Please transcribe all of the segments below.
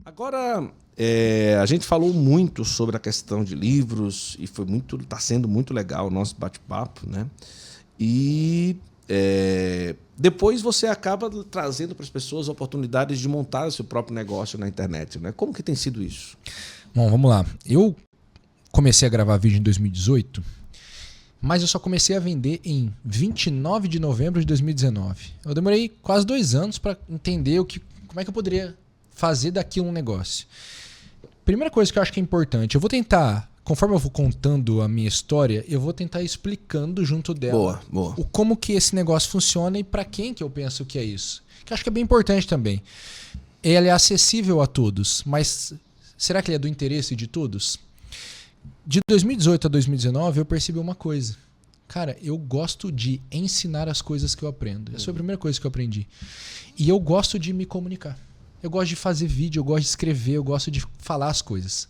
Agora, a gente falou muito sobre a questão de livros e está sendo muito legal o nosso bate-papo, né? E depois você acaba trazendo para as pessoas oportunidades de montar o seu próprio negócio na internet, né? Como que tem sido isso? Bom, vamos lá. Eu comecei a gravar vídeo em 2018, mas eu só comecei a vender em 29 de novembro de 2019. Eu demorei quase 2 anos para entender como é que eu poderia fazer daquilo um negócio. Primeira coisa que eu acho que é importante, eu vou tentar, conforme eu vou contando a minha história, eu vou tentar explicando junto dela como que esse negócio funciona e para quem que eu penso que é isso. Que eu acho que é bem importante também. Ele é acessível a todos, mas será que ele é do interesse de todos? De 2018 a 2019 eu percebi uma coisa. Cara, eu gosto de ensinar as coisas que eu aprendo. Essa foi a primeira coisa que eu aprendi. E eu gosto de me comunicar. Eu gosto de fazer vídeo, eu gosto de escrever, eu gosto de falar as coisas.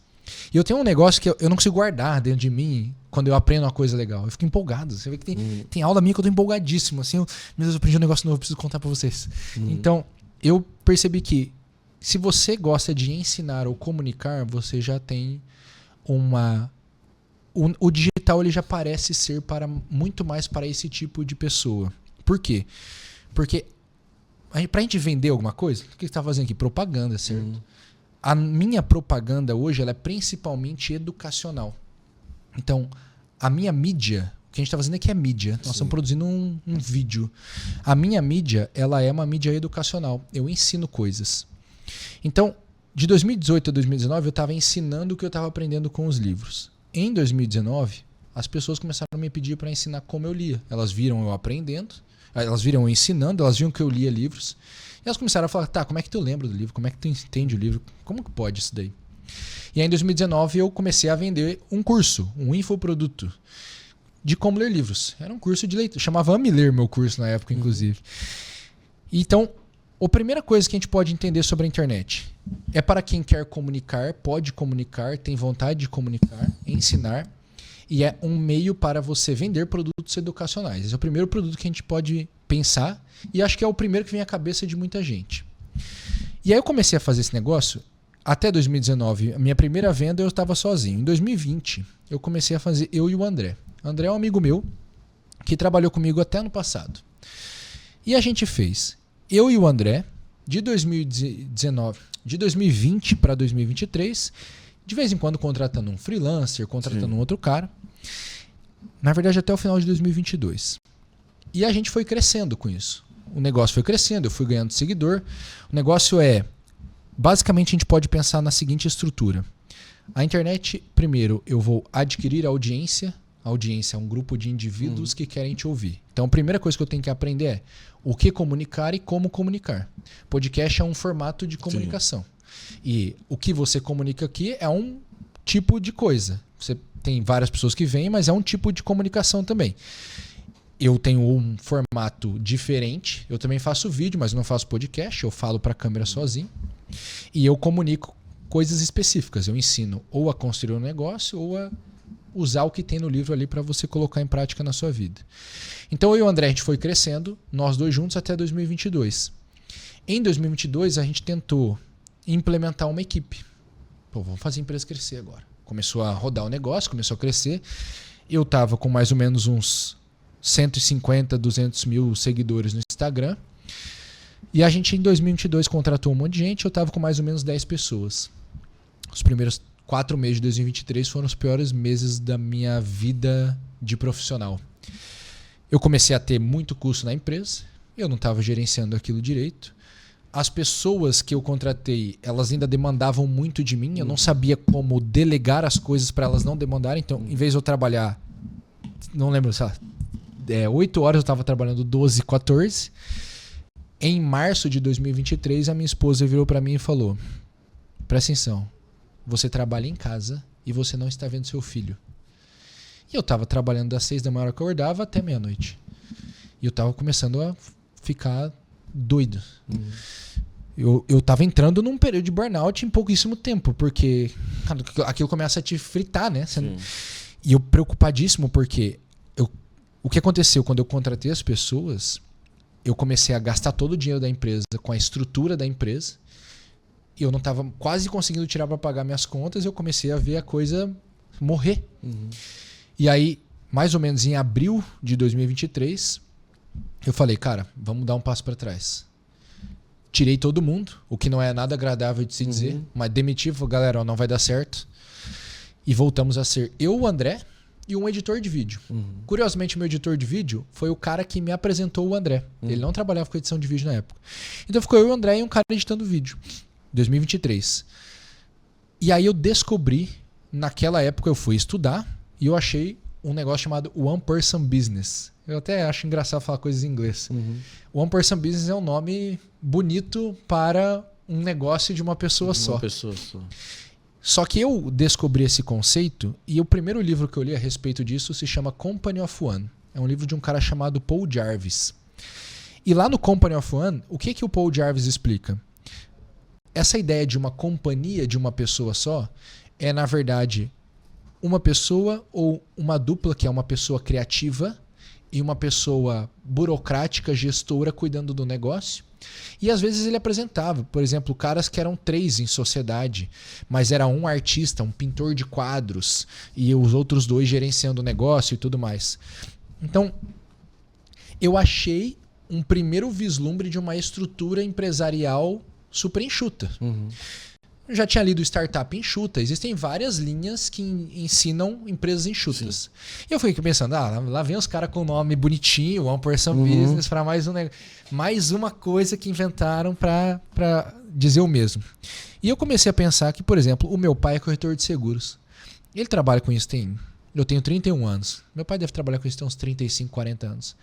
E eu tenho um negócio que eu não consigo guardar dentro de mim quando eu aprendo uma coisa legal. Eu fico empolgado. Você vê que tem aula minha que eu tô empolgadíssimo. Assim, meu Deus, eu aprendi um negócio novo, eu preciso contar pra vocês. Então, eu percebi que se você gosta de ensinar ou comunicar, você já tem o digital ele já parece ser muito mais para esse tipo de pessoa. Por quê? Porque pra gente vender alguma coisa, o que você está fazendo aqui? Propaganda, certo? A minha propaganda hoje ela é principalmente educacional. Então, a minha mídia, o que a gente está fazendo aqui é mídia. Nós estamos produzindo um vídeo. A minha mídia, ela é uma mídia educacional. Eu ensino coisas. Então, de 2018 a 2019, eu estava ensinando o que eu estava aprendendo com os livros. Em 2019, as pessoas começaram a me pedir para ensinar como eu lia. Elas viram eu aprendendo, elas viram eu ensinando, elas viam que eu lia livros. E elas começaram a falar, tá, como é que tu lembra do livro? Como é que tu entende o livro? Como que pode isso daí? E aí em 2019 eu comecei a vender um curso, um infoproduto de como ler livros. Era um curso de leitura, chamava Ame Ler meu curso na época, inclusive. Então, a primeira coisa que a gente pode entender sobre a internet é para quem quer comunicar, pode comunicar, tem vontade de comunicar, ensinar, e é um meio para você vender produtos educacionais. Esse é o primeiro produto que a gente pode pensar e acho que é o primeiro que vem à cabeça de muita gente. E aí eu comecei a fazer esse negócio até 2019. A minha primeira venda eu estava sozinho. Em 2020 eu comecei a fazer eu e o André. O André é um amigo meu que trabalhou comigo até ano passado. E a gente fez, eu e o André, de 2020 para 2023, de vez em quando contratando um freelancer, contratando um outro cara. Na verdade, até o final de 2022. E a gente foi crescendo com isso. O negócio foi crescendo, eu fui ganhando seguidor. O negócio basicamente a gente pode pensar na seguinte estrutura. A internet, primeiro, eu vou adquirir audiência. A audiência é um grupo de indivíduos que querem te ouvir. Então, a primeira coisa que eu tenho que aprender é o que comunicar e como comunicar. Podcast é um formato de comunicação. E o que você comunica aqui é um tipo de coisa. Você tem várias pessoas que vêm, mas é um tipo de comunicação também. Eu tenho um formato diferente. Eu também faço vídeo, mas não faço podcast. Eu falo para a câmera sozinho. E eu comunico coisas específicas. Eu ensino ou a construir um negócio ou a usar o que tem no livro ali para você colocar em prática na sua vida. Então eu e o André, a gente foi crescendo, nós dois juntos até 2022. Em 2022, a gente tentou implementar uma equipe. Pô, vamos fazer a empresa crescer agora. Começou a rodar o negócio, começou a crescer. Eu estava com mais ou menos uns 150, 200 mil seguidores no Instagram. E a gente em 2022 contratou um monte de gente, eu estava com mais ou menos 10 pessoas. Os primeiros 4 meses de 2023 foram os piores meses da minha vida de profissional. Eu comecei a ter muito custo na empresa, eu não estava gerenciando aquilo direito. As pessoas que eu contratei, elas ainda demandavam muito de mim, eu não sabia como delegar as coisas para elas não demandarem. Então, em vez de eu trabalhar, não lembro, sei lá, 8 horas eu estava trabalhando 12, 14. Em março de 2023, a minha esposa virou para mim e falou: presta atenção, você trabalha em casa e você não está vendo seu filho. E eu estava trabalhando das 6 da manhã que eu acordava até meia-noite. E eu estava começando a ficar doido. Eu estava entrando num período de burnout em pouquíssimo tempo, porque aquilo começa a te fritar, né? E eu preocupadíssimo porque o que aconteceu quando eu contratei as pessoas, eu comecei a gastar todo o dinheiro da empresa com a estrutura da empresa. eu não estava quase conseguindo tirar para pagar minhas contas, eu comecei a ver a coisa morrer. E aí, mais ou menos em abril de 2023, eu falei, cara, vamos dar um passo para trás. Tirei todo mundo, o que não é nada agradável de se dizer, mas demiti, falei, galera, ó, não vai dar certo. E voltamos a ser eu, o André, e um editor de vídeo. Curiosamente, meu editor de vídeo foi o cara que me apresentou o André. Ele não trabalhava com edição de vídeo na época. Então ficou eu e o André e um cara editando vídeo. 2023. E aí eu descobri, naquela época eu fui estudar e eu achei um negócio chamado One Person Business. Eu até acho engraçado falar coisas em inglês. One Person Business é um nome bonito para um negócio de uma pessoa só. Só que eu descobri esse conceito e o primeiro livro que eu li a respeito disso se chama Company of One. É um livro de um cara chamado Paul Jarvis. E lá no Company of One, o que o Paul Jarvis explica? Essa ideia de uma companhia de uma pessoa só é, na verdade, uma pessoa ou uma dupla que é uma pessoa criativa e uma pessoa burocrática, gestora, cuidando do negócio. E às vezes ele apresentava, por exemplo, caras que eram 3 em sociedade, mas era um artista, um pintor de quadros, e os outros 2 gerenciando o negócio e tudo mais. Então, eu achei um primeiro vislumbre de uma estrutura empresarial super enxuta. Eu já tinha lido Startup Enxuta. Existem várias linhas que ensinam empresas enxutas. E eu fui pensando, lá vem os caras com o nome bonitinho, One Person Business, para mais uma coisa que inventaram para dizer o mesmo. E eu comecei a pensar que, por exemplo, o meu pai é corretor de seguros. Ele trabalha com isso eu tenho 31 anos. Meu pai deve trabalhar com isso tem uns 35, 40 anos.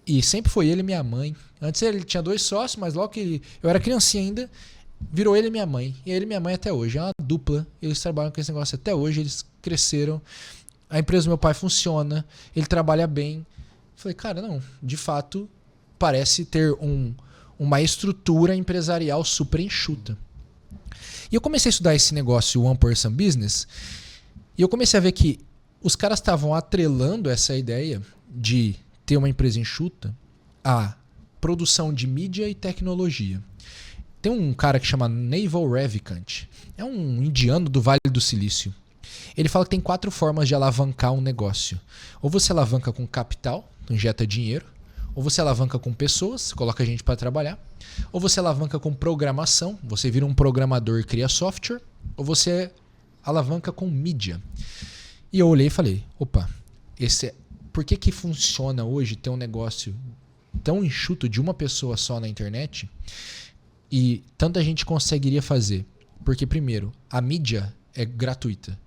E sempre foi ele e minha mãe. Antes ele tinha 2 sócios, mas logo que eu era criancinha ainda, virou ele e minha mãe. E ele e minha mãe até hoje. É uma dupla. Eles trabalham com esse negócio até hoje. Eles cresceram. A empresa do meu pai funciona. Ele trabalha bem. Falei, cara, não. De fato, parece ter uma estrutura empresarial super enxuta. E eu comecei a estudar esse negócio One Person Business. E eu comecei a ver que os caras estavam atrelando essa ideia de ter uma empresa enxuta à produção de mídia e tecnologia. Tem um cara que chama Naval Ravikant. É um indiano do Vale do Silício. Ele fala que tem 4 formas de alavancar um negócio. Ou você alavanca com capital, injeta dinheiro. Ou você alavanca com pessoas, coloca gente para trabalhar. Ou você alavanca com programação, você vira um programador e cria software. Ou você alavanca com mídia. E eu olhei e falei, opa, por que funciona hoje ter um negócio tão enxuto de uma pessoa só na internet? E tanta gente conseguiria fazer. Porque, primeiro, a mídia é gratuita.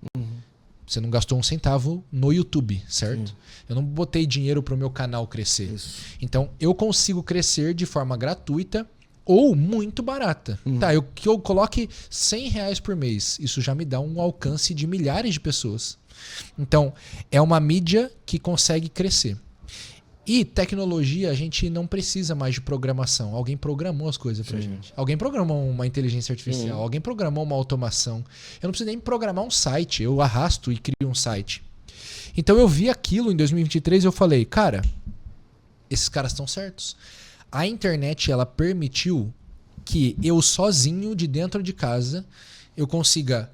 Você não gastou um centavo no YouTube, certo? Eu não botei dinheiro para o meu canal crescer. Então, eu consigo crescer de forma gratuita ou muito barata. Tá, que eu coloque R$100 por mês. Isso já me dá um alcance de milhares de pessoas. Então, é uma mídia que consegue crescer. E tecnologia, a gente não precisa mais de programação. Alguém programou as coisas pra gente. Alguém programou uma inteligência artificial. Alguém programou uma automação. Eu não preciso nem programar um site. Eu arrasto e crio um site. Então eu vi aquilo em 2023 e eu falei, cara, esses caras estão certos. A internet, ela permitiu que eu sozinho, de dentro de casa, eu consiga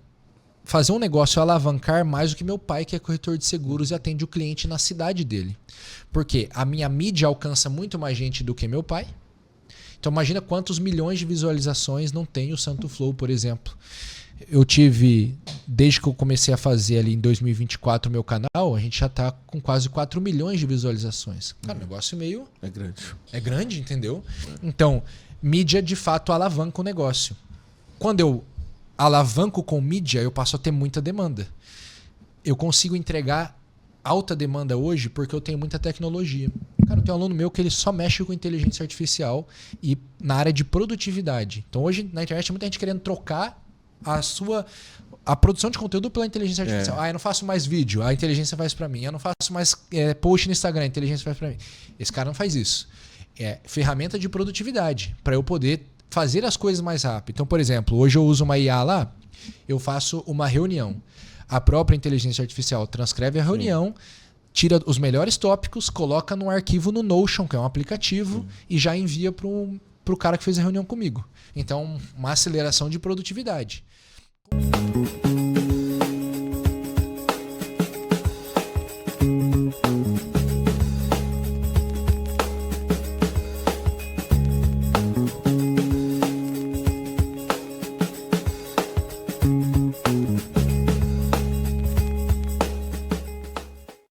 fazer um negócio alavancar mais do que meu pai, que é corretor de seguros e atende o cliente na cidade dele. Porque a minha mídia alcança muito mais gente do que meu pai. Então imagina quantos milhões de visualizações não tem o Santo Flow, por exemplo. Eu tive, desde que eu comecei a fazer ali em 2024 o meu canal, a gente já está com quase 4 milhões de visualizações. Cara, negócio meio... É grande. É grande, entendeu? Então, mídia de fato alavanca o negócio. Quando eu alavanco com mídia, eu passo a ter muita demanda. Eu consigo entregar alta demanda hoje porque eu tenho muita tecnologia. Cara, eu tenho um aluno meu que ele só mexe com inteligência artificial e na área de produtividade. Então hoje na internet tem muita gente querendo trocar a produção de conteúdo pela inteligência artificial. Eu não faço mais vídeo, a inteligência faz para mim. Eu não faço mais post no Instagram, a inteligência faz para mim. Esse cara não faz isso. É ferramenta de produtividade para eu poder fazer as coisas mais rápido. Então, por exemplo, hoje eu uso uma IA lá, eu faço uma reunião. A própria inteligência artificial transcreve a reunião, tira os melhores tópicos, coloca num arquivo no Notion, que é um aplicativo, e já envia para para o cara que fez a reunião comigo. Então, uma aceleração de produtividade.